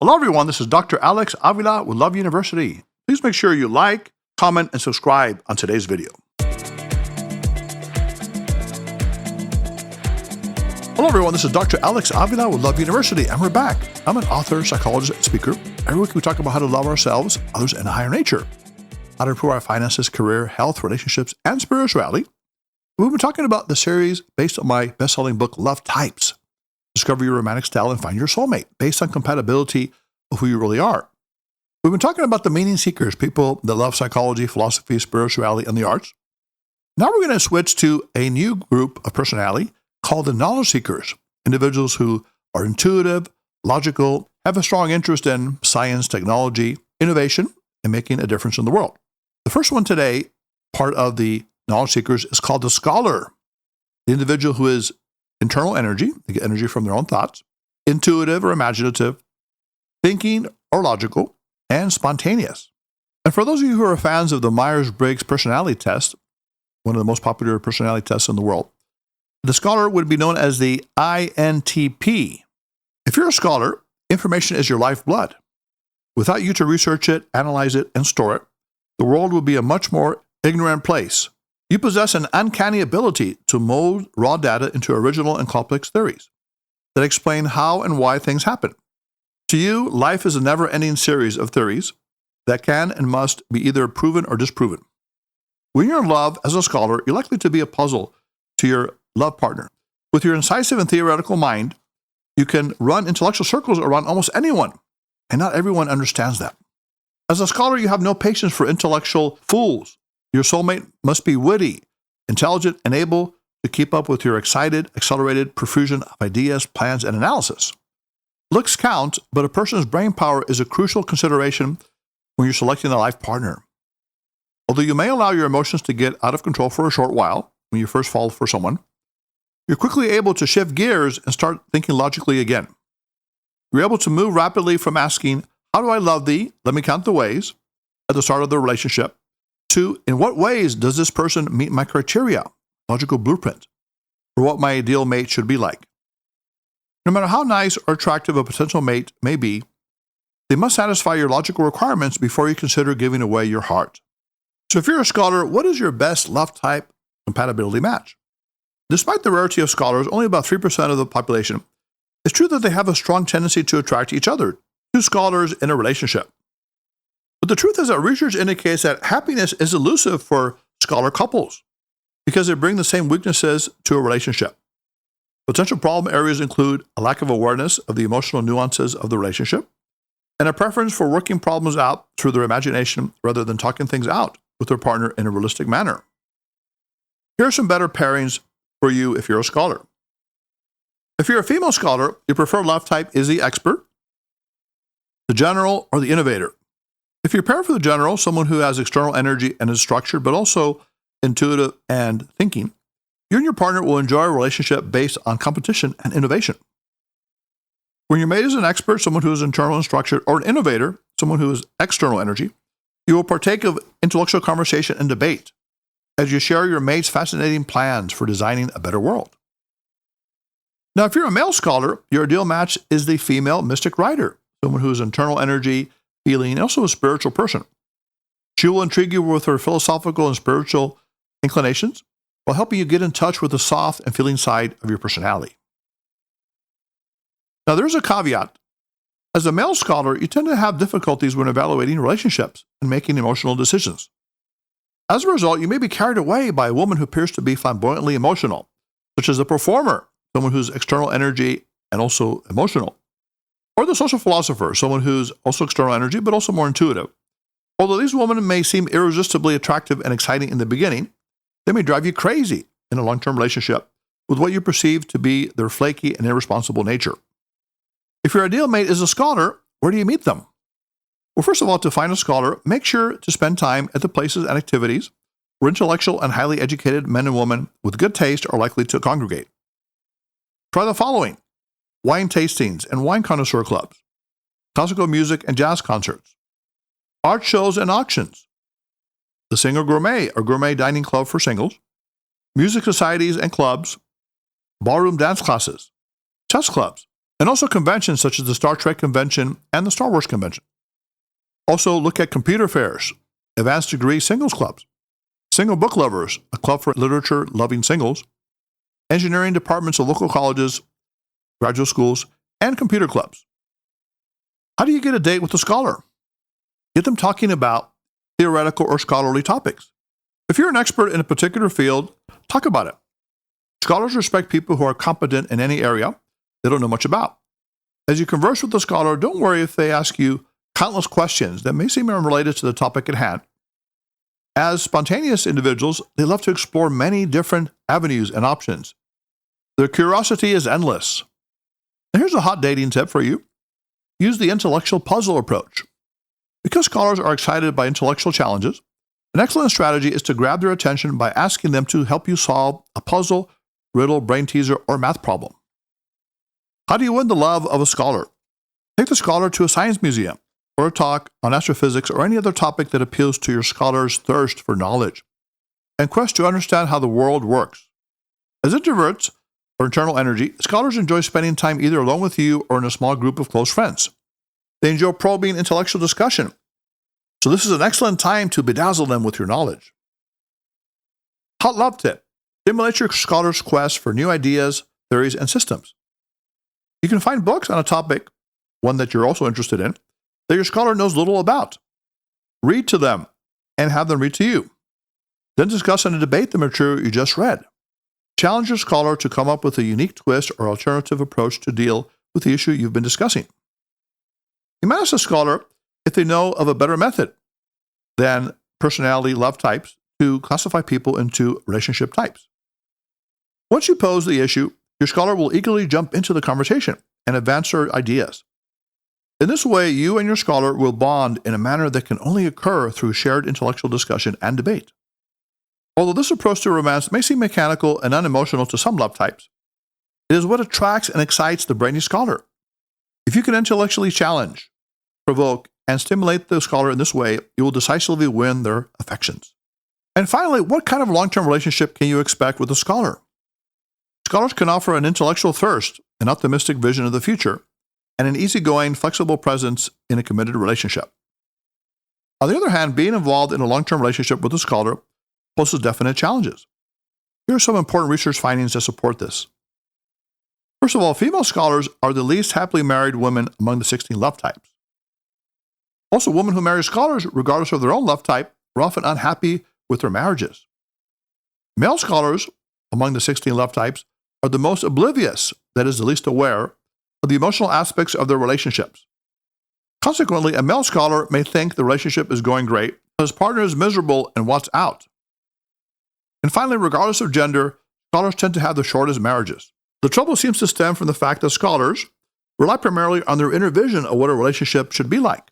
Hello, everyone. This is Dr. Alex Avila with Love University. Please make sure you like, comment, and subscribe on today's video. Hello, everyone. This is Dr. Alex Avila with Love University, and we're back. I'm an author, psychologist, and speaker. Every week we talk about how to love ourselves, others, and a higher nature, how to improve our finances, career, health, relationships, and spirituality. We've been talking about the series based on my best-selling book, Love Types. Discover your romantic style and find your soulmate based on compatibility of who you really are. We've been talking about the meaning seekers, people that love psychology, philosophy, spirituality, and the arts. Now we're going to switch to a new group of personality called the knowledge seekers, individuals who are intuitive, logical, have a strong interest in science, technology, innovation, and making a difference in the world. The first one today, part of the knowledge seekers, is called the scholar, the individual who is internal energy, they get energy from their own thoughts, intuitive or imaginative, thinking or logical, and spontaneous. And for those of you who are fans of the Myers-Briggs personality test, one of the most popular personality tests in the world, the scholar would be known as the INTP. If you're a scholar, information is your lifeblood. Without you to research it, analyze it, and store it, the world would be a much more ignorant place. You possess an uncanny ability to mold raw data into original and complex theories that explain how and why things happen. To you, life is a never-ending series of theories that can and must be either proven or disproven. When you're in love as a scholar, you're likely to be a puzzle to your love partner. With your incisive and theoretical mind, you can run intellectual circles around almost anyone, and not everyone understands that. As a scholar, you have no patience for intellectual fools. Your soulmate must be witty, intelligent, and able to keep up with your excited, accelerated profusion of ideas, plans, and analysis. Looks count, but a person's brain power is a crucial consideration when you're selecting a life partner. Although you may allow your emotions to get out of control for a short while when you first fall for someone, you're quickly able to shift gears and start thinking logically again. You're able to move rapidly from asking, "How do I love thee? Let me count the ways," at the start of the relationship, to, "In what ways does this person meet my criteria, logical blueprint, for what my ideal mate should be like?" No matter how nice or attractive a potential mate may be, they must satisfy your logical requirements before you consider giving away your heart. So if you're a scholar, what is your best love type compatibility match? Despite the rarity of scholars, only about 3% of the population, it's true that they have a strong tendency to attract each other, two scholars in a relationship. But the truth is that research indicates that happiness is elusive for scholar couples because they bring the same weaknesses to a relationship. Potential problem areas include a lack of awareness of the emotional nuances of the relationship and a preference for working problems out through their imagination rather than talking things out with their partner in a realistic manner. Here are some better pairings for you if you're a scholar. If you're a female scholar, your preferred love type is the expert, the general, or the innovator. If you pair for the general, someone who has external energy and is structured, but also intuitive and thinking, you and your partner will enjoy a relationship based on competition and innovation. When your mate is an expert, someone who is internal and structured, or an innovator, someone who is external energy, you will partake of intellectual conversation and debate as you share your mate's fascinating plans for designing a better world. Now, if you're a male scholar, your ideal match is the female mystic writer, someone who is internal energy, feeling, and also a spiritual person. She will intrigue you with her philosophical and spiritual inclinations while helping you get in touch with the soft and feeling side of your personality. Now, there's a caveat. As a male scholar, you tend to have difficulties when evaluating relationships and making emotional decisions. As a result, you may be carried away by a woman who appears to be flamboyantly emotional, such as a performer, someone who's external energy and also emotional, or the social philosopher, someone who's also external energy but also more intuitive. Although these women may seem irresistibly attractive and exciting in the beginning, they may drive you crazy in a long-term relationship with what you perceive to be their flaky and irresponsible nature. If your ideal mate is a scholar, where do you meet them? Well, first of all, to find a scholar, make sure to spend time at the places and activities where intellectual and highly educated men and women with good taste are likely to congregate. Try the following: wine tastings and wine connoisseur clubs, classical music and jazz concerts, art shows and auctions, the Singer Gourmet, or gourmet dining club for singles, music societies and clubs, ballroom dance classes, chess clubs, And also conventions such as the Star Trek convention and the Star Wars convention. Also look at computer fairs, advanced degree singles clubs, single book lovers, a club for literature-loving singles, engineering departments of local colleges, graduate schools, and computer clubs. How do you get a date with a scholar? Get them talking about theoretical or scholarly topics. If you're an expert in a particular field, talk about it. Scholars respect people who are competent in any area they don't know much about. As you converse with the scholar, don't worry if they ask you countless questions that may seem unrelated to the topic at hand. As spontaneous individuals, they love to explore many different avenues and options. Their curiosity is endless. And here's a hot dating tip for you. Use the intellectual puzzle approach. Because scholars are excited by intellectual challenges, an excellent strategy is to grab their attention by asking them to help you solve a puzzle, riddle, brain teaser, or math problem. How do you win the love of a scholar? Take the scholar to a science museum, or a talk on astrophysics or any other topic that appeals to your scholar's thirst for knowledge and quest to understand how the world works. As introverts or internal energy, scholars enjoy spending time either alone with you or in a small group of close friends. They enjoy probing intellectual discussion, so this is an excellent time to bedazzle them with your knowledge. Hot love tip. Stimulate your scholar's quest for new ideas, theories, and systems. You can find books on a topic, one that you're also interested in, that your scholar knows little about. Read to them and have them read to you. Then discuss and debate the material you just read. Challenge your scholar to come up with a unique twist or alternative approach to deal with the issue you've been discussing. You might ask the scholar if they know of a better method than personality love types to classify people into relationship types. Once you pose the issue, your scholar will eagerly jump into the conversation and advance their ideas. In this way, you and your scholar will bond in a manner that can only occur through shared intellectual discussion and debate. Although this approach to romance may seem mechanical and unemotional to some love types, it is what attracts and excites the brainy scholar. If you can intellectually challenge, provoke, and stimulate the scholar in this way, you will decisively win their affections. And finally, what kind of long-term relationship can you expect with a scholar? Scholars can offer an intellectual thirst, an optimistic vision of the future, and an easygoing, flexible presence in a committed relationship. On the other hand, being involved in a long-term relationship with a scholar poses definite challenges. Here are some important research findings that support this. First of all, female scholars are the least happily married women among the 16 love types. Also, women who marry scholars, regardless of their own love type, are often unhappy with their marriages. Male scholars, among the 16 love types, are the most oblivious, that is, the least aware, of the emotional aspects of their relationships. Consequently, a male scholar may think the relationship is going great, but his partner is miserable and wants out. And finally, regardless of gender, scholars tend to have the shortest marriages. The trouble seems to stem from the fact that scholars rely primarily on their inner vision of what a relationship should be like,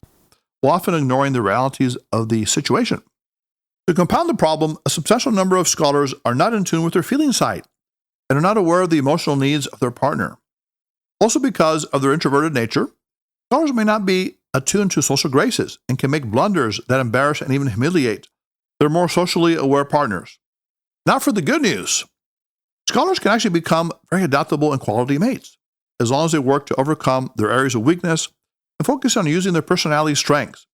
while often ignoring the realities of the situation. To compound the problem, a substantial number of scholars are not in tune with their feeling side and are not aware of the emotional needs of their partner. Also, because of their introverted nature, scholars may not be attuned to social graces and can make blunders that embarrass and even humiliate their more socially aware partners. Now for the good news. Scholars can actually become very adaptable and quality mates, as long as they work to overcome their areas of weakness and focus on using their personality strengths,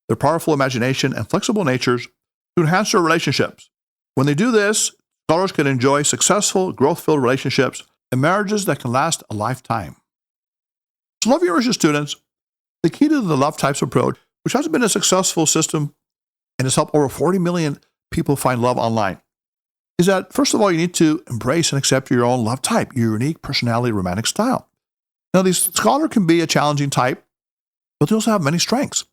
their powerful imagination, and flexible natures to enhance their relationships. When they do this, scholars can enjoy successful, growth-filled relationships and marriages that can last a lifetime. So, Love University students, the key to the love types approach, which has been a successful system and has helped over 40 million people find love online, is that, first of all, you need to embrace and accept your own love type, your unique personality, romantic style. Now, the scholar can be a challenging type, but they also have many strengths.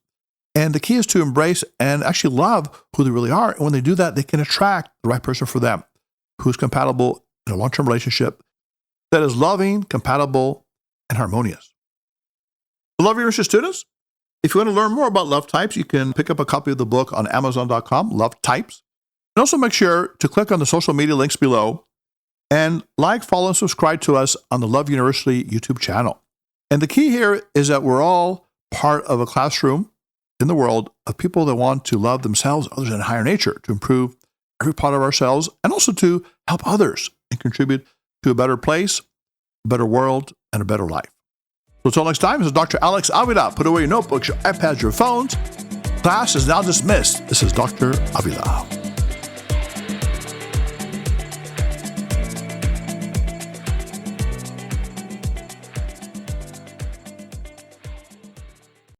And the key is to embrace and actually love who they really are. And when they do that, they can attract the right person for them, who's compatible in a long-term relationship that is loving, compatible, and harmonious. Love University students, if you want to learn more about love types, you can pick up a copy of the book on Amazon.com, Love Types. And also make sure to click on the social media links below and like, follow, and subscribe to us on the Love University YouTube channel. And the key here is that we're all part of a classroom in the world of people that want to love themselves, others, in a higher nature, to improve every part of ourselves, and also to help others and contribute to a better place, a better world, and a better life. So until next time, this is Dr. Alex Avila. Put away your notebooks, your iPads, your phones. Class is now dismissed. This is Dr. Avila.